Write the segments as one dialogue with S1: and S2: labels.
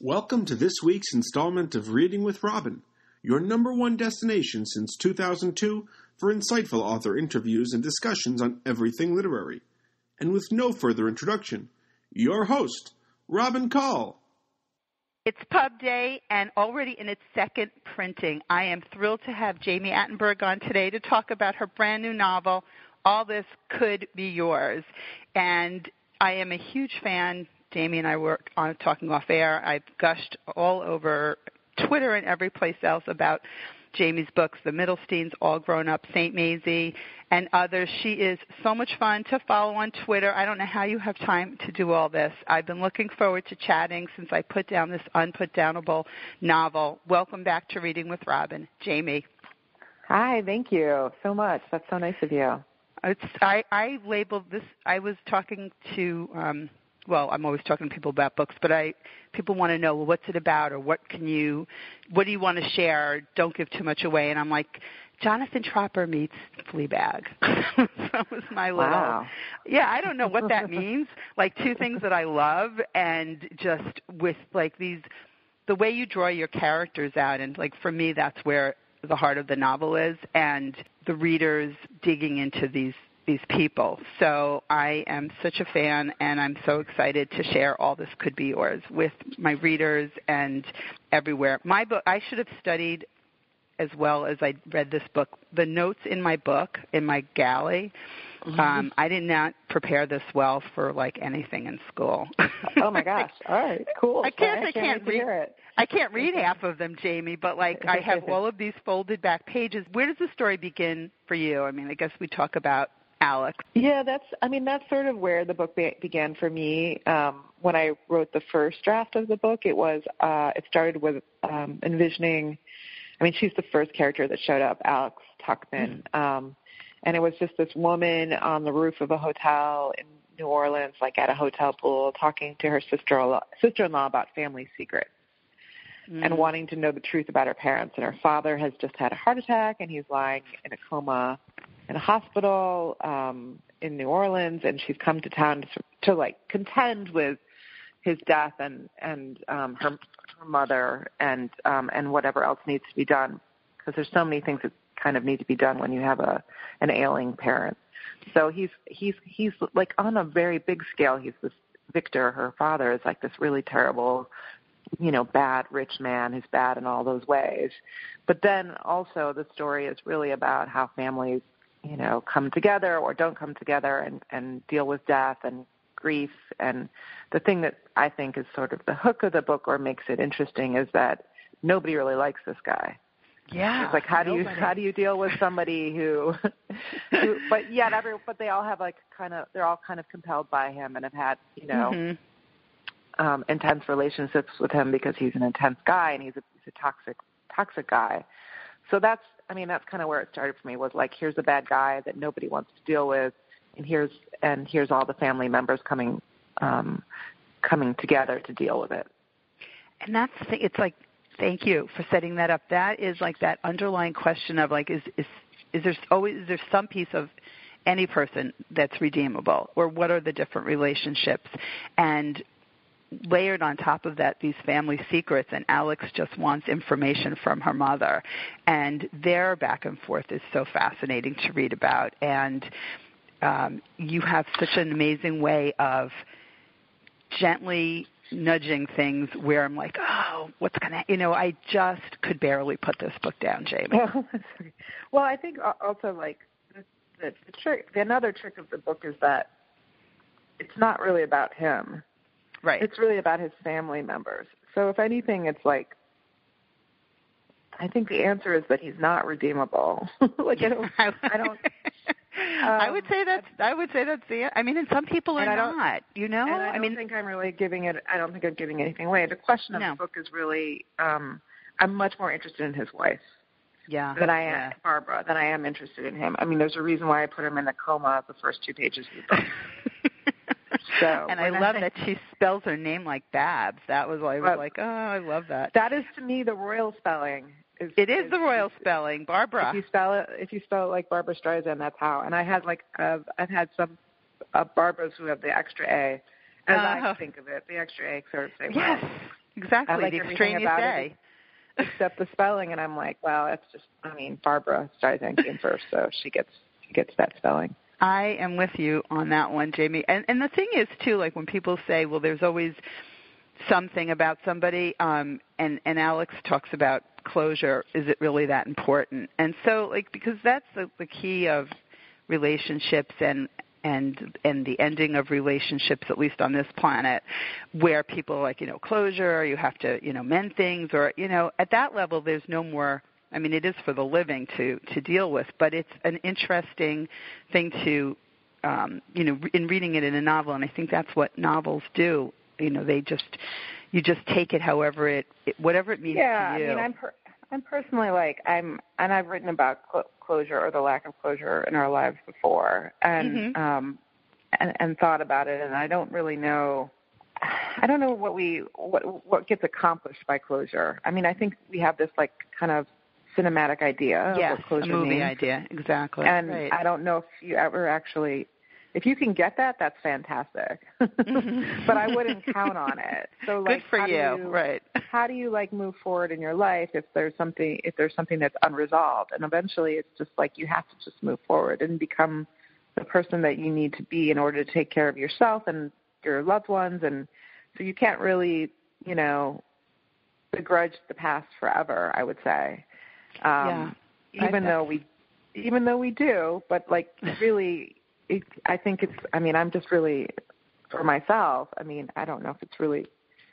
S1: Welcome to this week's installment of Reading with Robin, your number one destination since 2002 for insightful author interviews and discussions on everything literary. And with no further introduction, your host, Robin Call.
S2: It's Pub Day and already in its second printing. I am thrilled to have Jami Attenberg on today to talk about her brand new novel, All This Could Be Yours. And I am a huge fan. Jami and I were talking off air. I've gushed all over Twitter and every place else about Jami's books, The Middlesteins, All Grown Up, St. Maisie, and others. She is so much fun to follow on Twitter. I don't know how you have time to do all this. I've been looking forward to chatting since I put down this unputdownable novel. Welcome back to Reading with Robin. Jami.
S3: Hi, thank you so much. That's so nice of you.
S2: I labeled this, I was talking to I'm always talking to people about books, but people want to know, well, what's it about, or what do you want to share? Don't give too much away. And I'm like, Jonathan Tropper meets Fleabag. So that was my little, yeah, I don't know what that means. Like two things that I love, and just with like the way you draw your characters out, and like for me, that's where the heart of the novel is, and the readers digging into these people. So I am such a fan, and I'm so excited to share All This Could Be Yours with my readers and everywhere. My book, I should have studied as well as I read this book. The notes in my book, in my galley, I did not prepare this well for like anything in school.
S3: Oh my gosh! All right, cool.
S2: I can't read half of them, Jami, but like I have all of these folded back pages. Where does the story begin for you? I mean, I guess we talk about Alex.
S3: Yeah, that's sort of where the book began for me. When I wrote the first draft of the book, it started with envisioning. I mean, she's the first character that showed up, Alex Tuckman, and it was just this woman on the roof of a hotel in New Orleans, like at a hotel pool, talking to her sister-in-law about family secrets. And wanting to know the truth about her parents. And her father has just had a heart attack, and he's lying in a coma in a hospital in New Orleans, and she's come to town to like contend with his death and her mother and whatever else needs to be done, because there's so many things that kind of need to be done when you have an ailing parent. So he's like on a very big scale. He's this Victor, her father, is like this really terrible, bad rich man who's bad in all those ways. But then also the story is really about how families, come together or don't come together and deal with death and grief. And the thing that I think is sort of the hook of the book or makes it interesting is that nobody really likes this guy.
S2: Yeah.
S3: It's like, how do you deal with somebody who but they all have they're all kind of compelled by him and have had, intense relationships with him because he's an intense guy and he's a toxic guy. So that's kind of where it started for me, was like, here's a bad guy that nobody wants to deal with, and here's all the family members coming together to deal with it.
S2: And that's the thing. It's like, thank you for setting that up. That is like that underlying question of like, is there some piece of any person that's redeemable, or what are the different relationships? And layered on top of that, these family secrets, and Alex just wants information from her mother, and their back and forth is so fascinating to read about. And you have such an amazing way of gently nudging things where I'm like, oh, what's going to, I just could barely put this book down, Jami.
S3: Well, I think also like the trick, another trick of the book is that it's not really about him.
S2: Right.
S3: It's really about his family members. So if anything, it's like, I think the answer is that he's not redeemable. Like
S2: I would say that's the. I mean, and some people are not.
S3: And I don't think I'm really giving it. I don't think I'm giving anything away. The question of the book is really, I'm much more interested in his wife.
S2: Yeah.
S3: Than I am Barbara. Than I am interested in him. I mean, there's a reason why I put him in a coma the first 2 pages of the book. So,
S2: and I love that she spells her name like Babs. That was I was like, oh, I love that.
S3: That is, to me, the royal spelling.
S2: It is the royal spelling, Barbara.
S3: If you spell it like Barbara Streisand, that's how. And I had I've had some Barbaras who have the extra A, as I think of it. The extra A sort of say,
S2: yes. exactly.
S3: I like
S2: The
S3: everything
S2: extraneous
S3: about
S2: A.
S3: it except the spelling, and I'm like, well, that's just, Barbara Streisand came first, so she gets that spelling.
S2: I am with you on that one, Jamie. And the thing is, too, like when people say, well, there's always something about somebody, and Alex talks about closure, is it really that important? And so, like, because that's the key of relationships and the ending of relationships, at least on this planet, where people like, closure, you have to, mend things, or, at that level, there's no more. I mean, it is for the living to deal with, but it's an interesting thing to, in reading it in a novel, and I think that's what novels do. You just take it however whatever it means to you.
S3: Yeah, I mean, I'm personally like, and I've written about closure or the lack of closure in our lives before, and and thought about it, and I don't really know. I don't know what gets accomplished by closure. I mean, I think we have this like kind of cinematic idea of what closure
S2: means. A movie
S3: means.
S2: idea, exactly.
S3: And
S2: right.
S3: I don't know if you ever actually, if you can get that, that's fantastic. But I wouldn't count on it. So like,
S2: good for you, right?
S3: How do you like move forward in your life if there's something that's unresolved? And eventually, it's just like you have to just move forward and become the person that you need to be in order to take care of yourself and your loved ones. And so you can't really, begrudge the past forever, I would say. Even though we do, but like really, I think it's, I'm just really, for myself, I don't know if it's really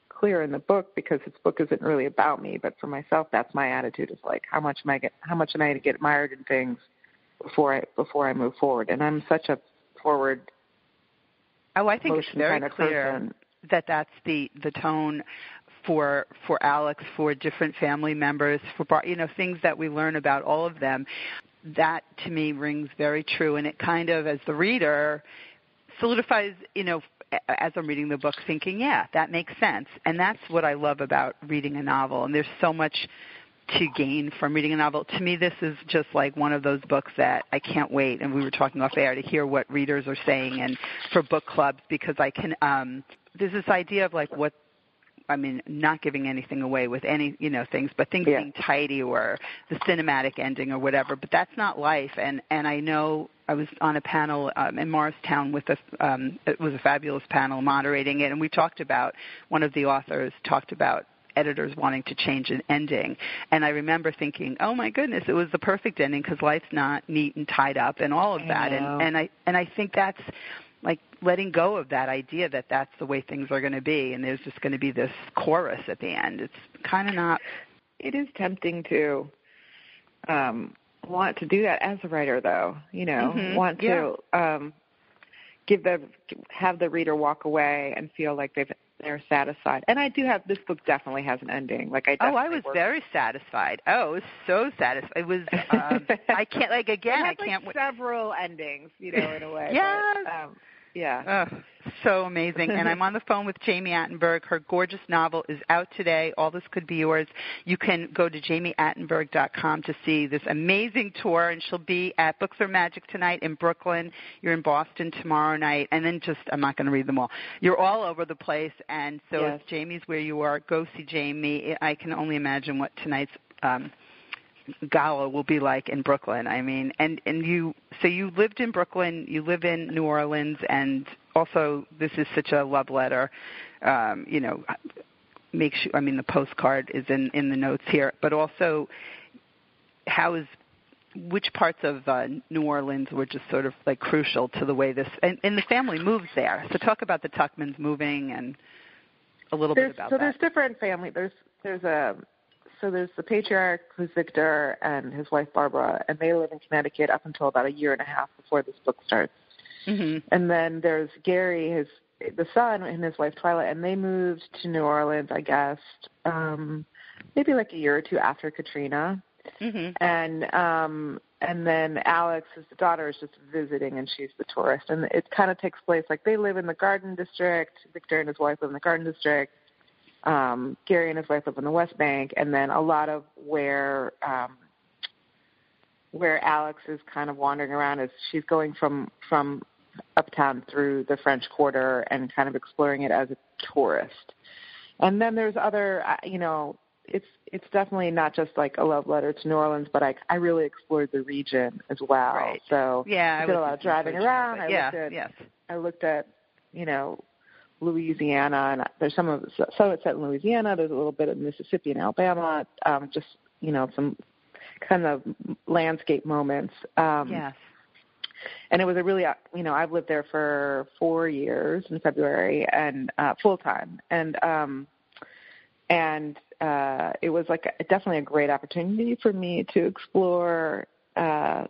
S3: clear in the book because this book isn't really about me, but for myself, that's my attitude, is like, how much am I to get mired in things before I move forward? And I'm such a forward.
S2: Oh, I think it's very
S3: kind of
S2: clear
S3: person.
S2: that that's the tone for Alex, for different family members, for things that we learn about all of them. That to me rings very true, and it kind of, as the reader, solidifies, as I'm reading the book, thinking, yeah, that makes sense. And that's what I love about reading a novel. And there's so much to gain from reading a novel. To me, this is just like one of those books that I can't wait, and we were talking off air, to hear what readers are saying, and for book clubs, because I can, there's this idea of like not giving anything away with any, things, but things being tidy or the cinematic ending or whatever, but that's not life. And I know I was on a panel in Morristown with it was a fabulous panel moderating it, and we talked about, one of the authors talked about editors wanting to change an ending. And I remember thinking, oh my goodness, it was the perfect ending because life's not neat and tied up and all of that. And I think that's like letting go of that idea that that's the way things are going to be, and there's just going to be this chorus at the end. It's kind of not.
S3: It is tempting to want to do that as a writer, though. Want to have the reader walk away and feel like they're satisfied. And I do have, this book definitely has an ending. Like I was
S2: very satisfied. Oh, it was so satisfied. It was. I can't I can't.
S3: Several endings, in a way.
S2: Yes.
S3: But, yeah.
S2: Oh, so amazing. And I'm on the phone with Jami Attenberg. Her gorgeous novel is out today. All This Could Be Yours. You can go to jamiattenberg.com to see this amazing tour, and she'll be at Books Are Magic tonight in Brooklyn. You're in Boston tomorrow night, and then I'm not going to read them all. You're all over the place, and so if Jami's where you are, go see Jami. I can only imagine what tonight's gala will be like in Brooklyn. And you lived in Brooklyn, you live in New Orleans, and also this is such a love letter. Makes you, the postcard is in the notes here, but also which parts of New Orleans were just sort of like crucial to the way this, and the family moves there. So talk about the Tuckmans moving and a little bit about that. So
S3: there's different family. There's the patriarch, who's Victor, and his wife Barbara, and they live in Connecticut up until about a year and a half before this book starts. Mm-hmm. And then there's Gary, the son, and his wife Twyla, and they moved to New Orleans, I guess, maybe like a year or two after Katrina. Mm-hmm. And then Alex, his daughter, is just visiting, and she's the tourist. And it kind of takes place like they live in the Garden District. Victor and his wife live in the Garden District. Gary and his wife live in the West Bank, and then a lot of where Alex is kind of wandering around is she's going from uptown through the French Quarter and kind of exploring it as a tourist. And then there's other, it's definitely not just like a love letter to New Orleans, but I really explored the region as well.
S2: Right.
S3: So
S2: I
S3: did a lot of driving around. I looked at, Louisiana, and there's some it's set in Louisiana. There's a little bit of Mississippi and Alabama. Some kind of landscape moments.
S2: Yes.
S3: And it was a really, I've lived there for 4 years in February and full time, and it was definitely a great opportunity for me to explore the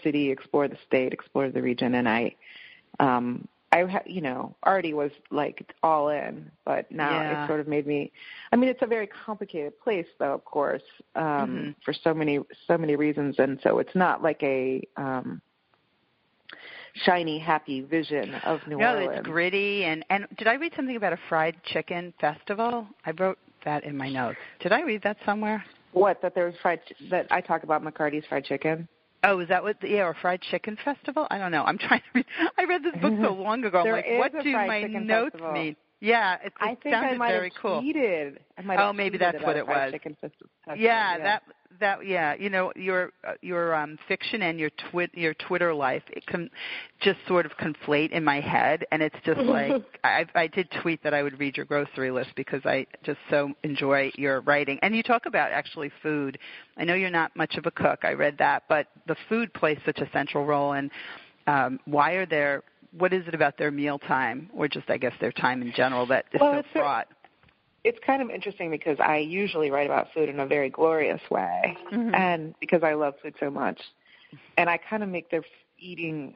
S3: city, explore the state, explore the region, and I already was like all in, but now it sort of made me. I mean, it's a very complicated place, though, of course, for so many reasons, and so it's not like a shiny, happy vision of New Orleans.
S2: No, it's gritty. And did I read something about a fried chicken festival? I wrote that in my notes. Did I read that somewhere?
S3: What, that there's that I talk about McCarty's fried chicken?
S2: Oh, is that what? Or fried chicken festival? I don't know. I'm trying to read. I read this book so long ago. I'm like, what do my notes mean? Yeah, it sounded very cool.
S3: Oh,
S2: maybe that's what it was. Yeah, that your fiction and your Twitter life, it can just sort of conflate in my head, and it's just like I did tweet that I would read your grocery list because I just so enjoy your writing. And you talk about actually food. I know you're not much of a cook. I read that, but the food plays such a central role. And what is it about their mealtime, or just, I guess, their time in general that is so fraught?
S3: It's kind of interesting because I usually write about food in a very glorious way, and because I love food so much, and I kind of make their eating,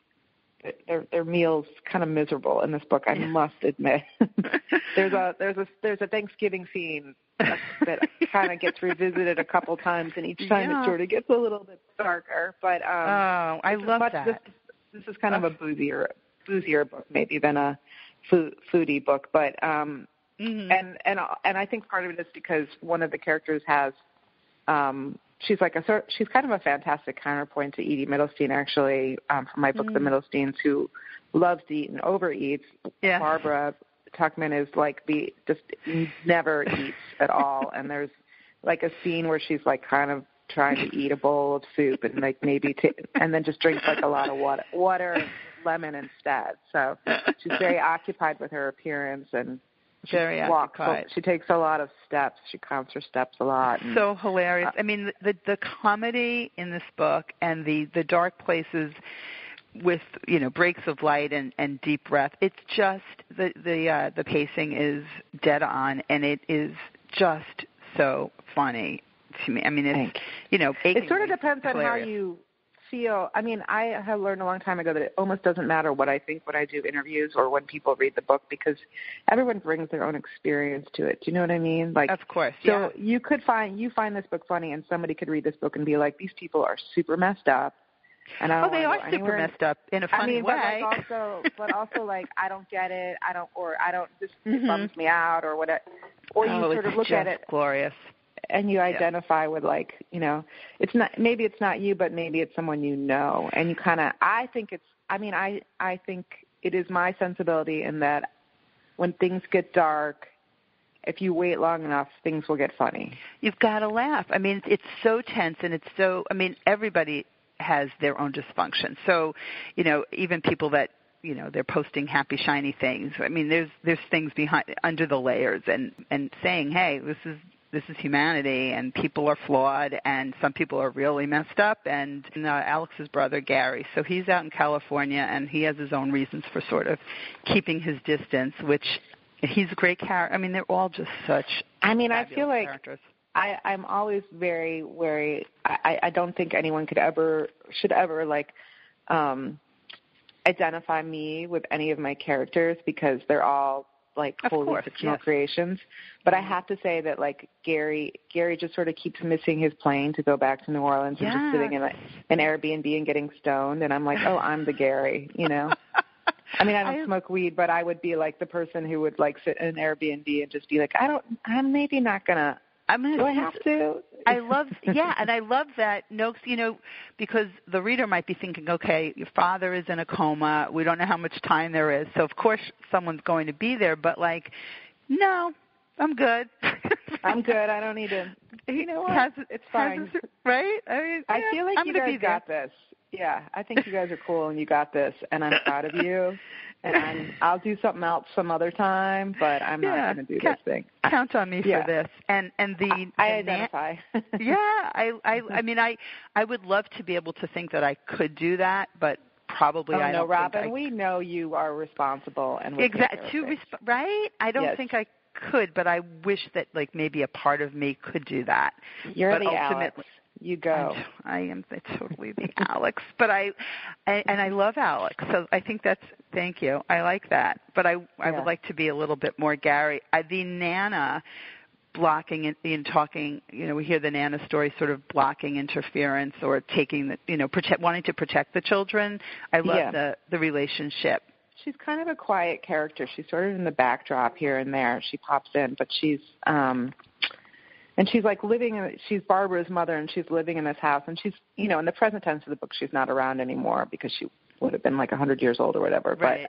S3: their meals kind of miserable in this book. I must admit, there's a Thanksgiving scene that kind of gets revisited a couple times, and each time it sort of gets a little bit darker. But
S2: I love that.
S3: This is kind of a boozier book maybe than a foodie book, but. And I think part of it is because one of the characters has, she's kind of a fantastic counterpoint to Edie Middlestein, actually, from my book, The Middlesteins, who loves to eat and overeats. Yeah. Barbara Tuchman is just never eats at all, and there's like a scene where she's like kind of trying to eat a bowl of soup and like and then just drinks like a lot of water and lemon instead. So she's very occupied with her appearance and. She takes a lot of steps. She counts her steps a lot.
S2: So hilarious. I mean, the comedy in this book and the dark places with breaks of light and deep breath. It's just the pacing is dead on, and it is just so funny to me. I mean, it's
S3: it sort of depends
S2: hilarious.
S3: On how you feel. I mean, I have learned a long time ago that it almost doesn't matter what I think when I do interviews or when people read the book, because everyone brings their own experience to it. Do you know what I mean?
S2: Of course.
S3: So you find this book funny, and somebody could read this book and be like, these people are super messed up. And I don't
S2: they are super messed up in a funny way.
S3: But also like, I don't get it. This bums me out or whatever. Or you sort of look at it.
S2: Glorious.
S3: And you identify with it's not you, but maybe it's someone and you kind of. I think it is my sensibility in that when things get dark, if you wait long enough, things will get funny.
S2: You've got to laugh. I mean, it's so tense, and it's so. I mean, everybody has their own dysfunction. So, even people that. They're posting happy, shiny things. I mean, there's things under the layers, and saying, hey, this is humanity, and people are flawed, and some people are really messed up. And Alex's brother, Gary, so he's out in California, and he has his own reasons for sort of keeping his distance, which he's a great character. I mean, they're all just such
S3: I feel like
S2: characters.
S3: I'm always very wary. I don't think anyone should ever identify me with any of my characters, because they're all wholly fictional creations. But I have to say that Gary just sort of keeps missing his plane to go back to New Orleans and just sitting in an Airbnb and getting stoned, and I'm like, oh, I'm the Gary, I mean, I don't smoke weed, but I would be like the person who would sit in an Airbnb and just be like, I'm maybe not gonna. Do I have to?
S2: I love that Noakes, because the reader might be thinking, okay, your father is in a coma. We don't know how much time there is. So, of course, someone's going to be there. But, No, I'm good.
S3: I'm good. I don't need to. You know what? It's fine.
S2: Right? I mean,
S3: I feel like you guys got this. Yeah, I think you guys are cool and you got this, and I'm proud of you. And I'll do something else some other time, but I'm not going to do this thing.
S2: Count on me for this. And
S3: I identify.
S2: I mean, I would love to be able to think that I could do that, but probably I don't.
S3: No, Robin, we know you are responsible and
S2: exactly right. I don't think I could, but I wish that like maybe a part of me could do that.
S3: You're
S2: but
S3: the Alex. You go.
S2: I am totally the Alex, but I love Alex, so I think that's. Thank you. I like that, but I would like to be a little bit more Gary. The Nana blocking and talking. You know, we hear the Nana story, sort of blocking interference or taking the wanting to protect the children. I love the relationship.
S3: She's kind of a quiet character. She's sort of in the backdrop here and there. She pops in, but she's and she's like she's Barbara's mother, and she's living in this house, and she's, you know, in the present tense of the book, she's not around anymore because she would have been like 100 years old or whatever.
S2: Right.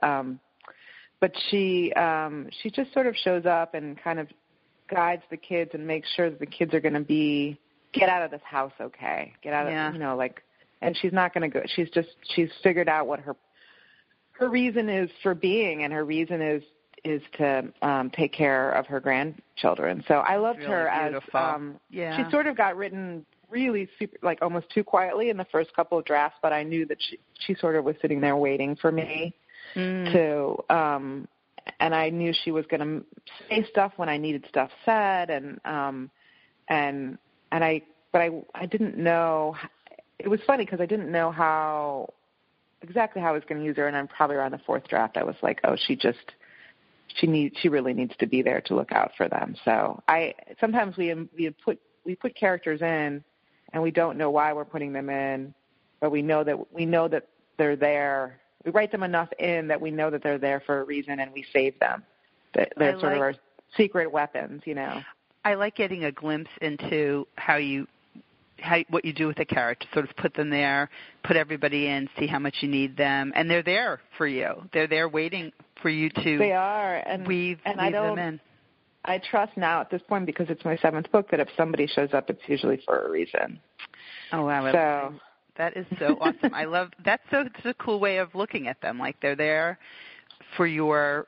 S3: But she just sort of shows up and kind of guides the kids and makes sure that the kids are going to get out of this house okay, get out of, you know, like, and she's not going to go. She's figured out what her reason is for being, and her reason is to take care of her grandchildren. So I loved her beautiful. As she sort of got written really super, like almost too quietly in the first couple of drafts, but I knew that she sort of was sitting there waiting for me to and I knew she was going to say stuff when I needed stuff said, and I didn't know. It was funny because I didn't know exactly how I was going to use her, and I'm probably around the fourth draft I was like, oh, she really needs to be there to look out for them. So sometimes we put characters in, and we don't know why we're putting them in, but we know that they're there. We write them enough in that we know that they're there for a reason, and we save them. They're sort of our secret weapons, you know.
S2: I like getting a glimpse into what you do with a character, sort of put them there, put everybody in, see how much you need them, and they're there for you. They're there waiting for you to weave them in.
S3: I trust now at this point, because it's my seventh book, that if somebody shows up, it's usually for a reason.
S2: Oh, wow. That is so awesome. I love that. It's a cool way of looking at them. Like they're there for you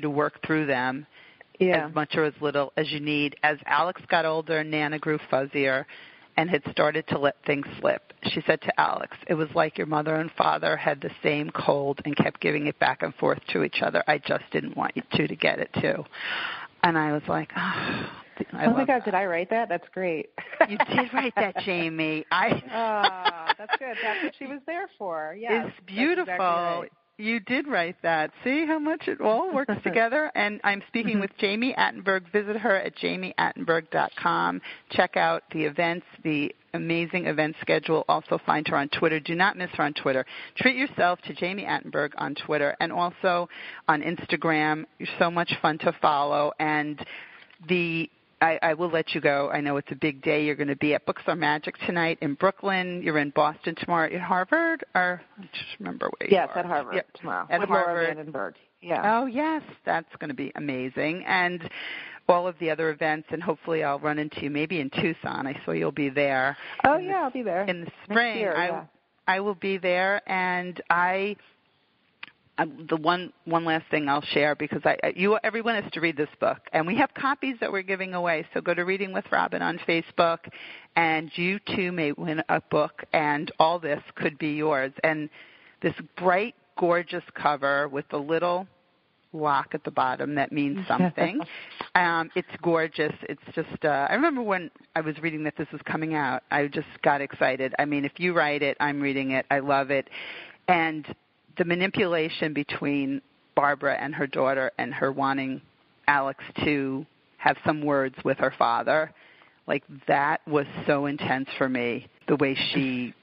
S2: to work through them as much or as little as you need. As Alex got older, Nana grew fuzzier and had started to let things slip. She said to Alex, "It was like your mother and father had the same cold and kept giving it back and forth to each other. I just didn't want you two to get it too." And I was like, oh
S3: my God, did I write that? That's great.
S2: You did write that, Jami.
S3: That's good. That's what she was there for. Yeah,
S2: it's beautiful. Exactly right. You did write that. See how much it all works together? And I'm speaking with Jami Attenberg. Visit her at jamiattenberg.com. Check out the events, the amazing event schedule. Also find her on Twitter. Do not miss her on Twitter. Treat yourself to Jami Attenberg on Twitter and also on Instagram. You're so much fun to follow. And I will let you go. I know it's a big day. You're going to be at Books Are Magic tonight in Brooklyn. You're in Boston tomorrow at Harvard, or I just remember where you are.
S3: Yes, at Harvard tomorrow.
S2: At
S3: with
S2: Harvard.
S3: Laura Vandenberg. Yeah.
S2: Oh, yes. That's going to be amazing. And all of the other events, and hopefully I'll run into you maybe in Tucson. I saw you'll be there.
S3: Oh, yeah, I'll be there.
S2: In the spring.
S3: Next year,
S2: I will be there, and the one last thing I'll share, because everyone has to read this book, and we have copies that we're giving away. So go to Reading with Robin on Facebook, and you too may win a book, and all this could be yours. And this bright, gorgeous cover with the little lock at the bottom that means something. It's gorgeous. It's just, I remember when I was reading that this was coming out, I just got excited. I mean, if you write it, I'm reading it. I love it. And the manipulation between Barbara and her daughter and her wanting Alex to have some words with her father, like that was so intense for me, the way she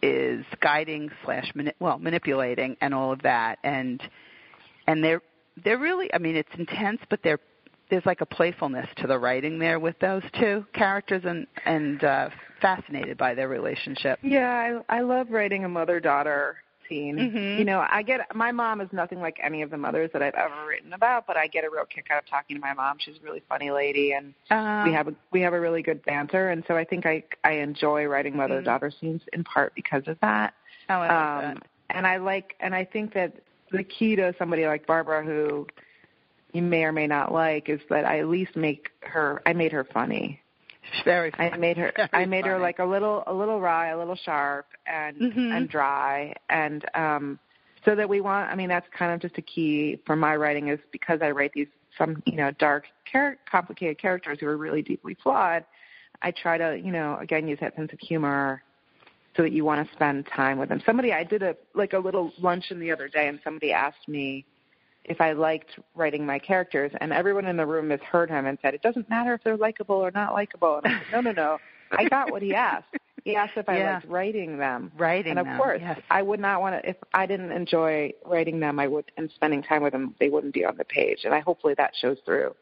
S2: is guiding / manipulating and all of that. And they're really, I mean, it's intense, but there's like a playfulness to the writing there with those two characters, and fascinated by their relationship.
S3: Yeah, I love writing a mother-daughter scene.
S2: Mm-hmm.
S3: You know, my mom is nothing like any of the mothers that I've ever written about, but I get a real kick out of talking to my mom. She's a really funny lady, and we have a really good banter. And so I think I enjoy writing mother-daughter scenes in part because of that.
S2: Oh, I like that.
S3: And I think that the key to somebody like Barbara, who you may or may not like, is that I at least I made her funny.
S2: Very funny.
S3: I made her like a little wry, a little sharp, and dry, and so that that's kind of just a key for my writing, is because I write some dark, complicated characters who are really deeply flawed. I try to again use that sense of humor so that you want to spend time with them. I did a little luncheon the other day, and somebody asked me if I liked writing my characters, and everyone in the room has heard him and said, it doesn't matter if they're likable or not likable. And I said, no, I got what he asked. He asked if I liked writing them. And of course, yes. I would not want to, if I didn't enjoy writing them, and spending time with them, they wouldn't be on the page. And hopefully that shows through.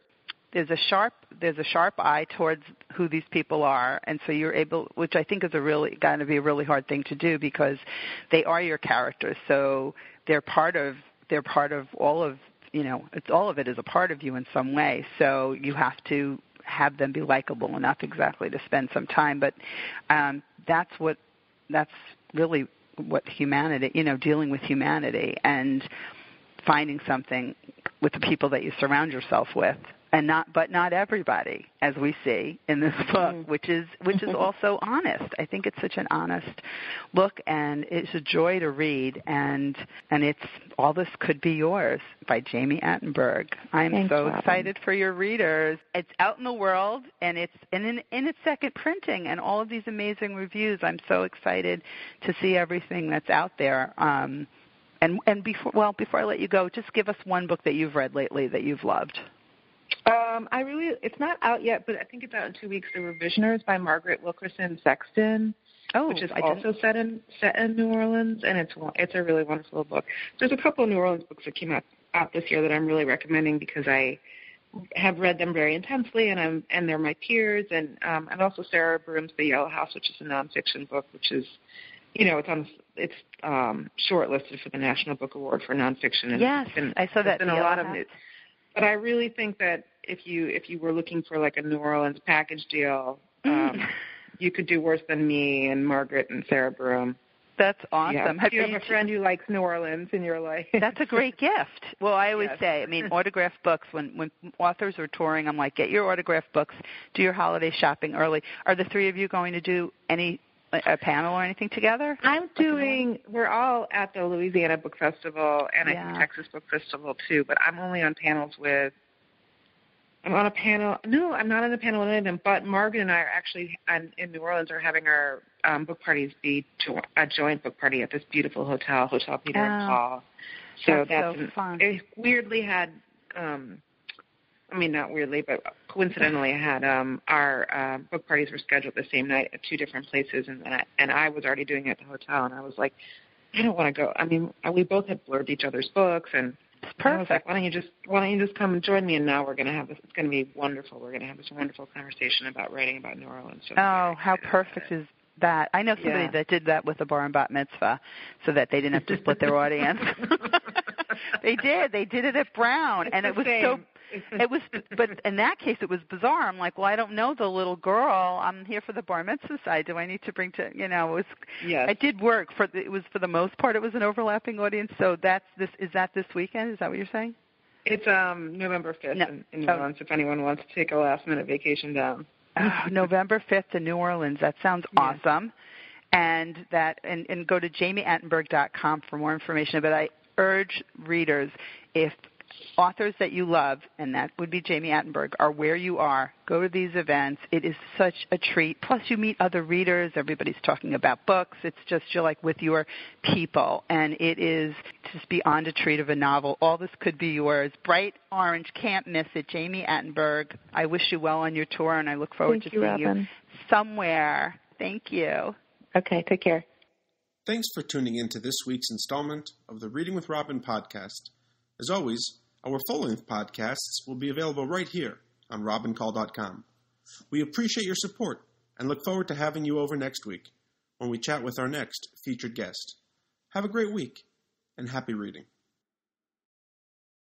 S2: There's a sharp eye towards who these people are, and so you're able, which I think is going to be a really hard thing to do, because they are your characters. So they're part of all of, all of it is a part of you in some way. So you have to have them be likable enough exactly to spend some time. But that's really what humanity, dealing with humanity and finding something with the people that you surround yourself with. But not everybody, as we see in this book, which is also honest. I think it's such an honest book, and it's a joy to read. And it's All This Could Be Yours by Jami Attenberg. I'm so excited for your readers. It's out in the world, and it's in its second printing, and all of these amazing reviews. I'm so excited to see everything that's out there. And before I let you go, just give us one book that you've read lately that you've loved.
S3: It's not out yet, but I think it's out in 2 weeks. The Revisioners by Margaret Wilkerson Sexton, which is also set in New Orleans, and it's a really wonderful book. There's a couple of New Orleans books that came out this year that I'm really recommending because I have read them very intensely, and they're my peers, and also Sarah Broom's The Yellow House, which is a nonfiction book, which is it's shortlisted for the National Book Award for nonfiction. And
S2: yes, I saw that.
S3: There's been a lot of news. But I really think that if you were looking for like a New Orleans package deal, you could do worse than me and Margaret and Sarah Broom.
S2: That's awesome.
S3: Yeah. If you have a friend who likes New Orleans in your life.
S2: That's a great gift. Well, I always say, autographed books, when authors are touring, I'm like, get your autographed books, do your holiday shopping early. Are the three of you going to do a panel or anything together? We're all at the Louisiana Book Festival and I think Texas Book Festival too, but I'm only on panels I'm on a panel. No, I'm not on a panel with any of them, but Margaret and I are actually in New Orleans are having our book parties be a joint book party at this beautiful Hotel Peter and Paul. So that's so fun. It weirdly had, not weirdly, but coincidentally had our book parties were scheduled the same night at two different places, and I was already doing it at the hotel, and I was like, I don't want to go. We both had blurbed each other's books, and perfect.
S3: I was like, why don't you just come and join me? And now we're going to have this. It's going to be wonderful. We're going to have this wonderful conversation about writing about New Orleans. So how perfect is that? I know somebody that did that with a bar and bat mitzvah, so that they didn't have to split their audience. They did. They did it at Brown, and it was so. But in that case, it was bizarre. I'm like, well, I don't know the little girl. I'm here for the bar mitzvah side. Do I need to bring it was. Yes. I did work it was for the most part. It was an overlapping audience. So is that this weekend? Is that what you're saying? It's November 5th in New Orleans. If anyone wants to take a last minute vacation down. November 5th in New Orleans. That sounds awesome. And go to jamiattenberg.com for more information. But I urge readers, if authors that you love, and that would be Jami Attenberg, are where you are, go to these events. It is such a treat. Plus, you meet other readers. Everybody's talking about books. It's just you're like with your people, and it is just beyond a treat of a novel. All This Could Be Yours. Bright orange, can't miss it. Jami Attenberg, I wish you well on your tour, and I look forward to seeing you somewhere. Thank you. Okay, take care.
S1: Thanks for tuning in to this week's installment of the Reading with Robin podcast. As always, our full-length podcasts will be available right here on robincall.com. We appreciate your support and look forward to having you over next week when we chat with our next featured guest. Have a great week, and happy reading.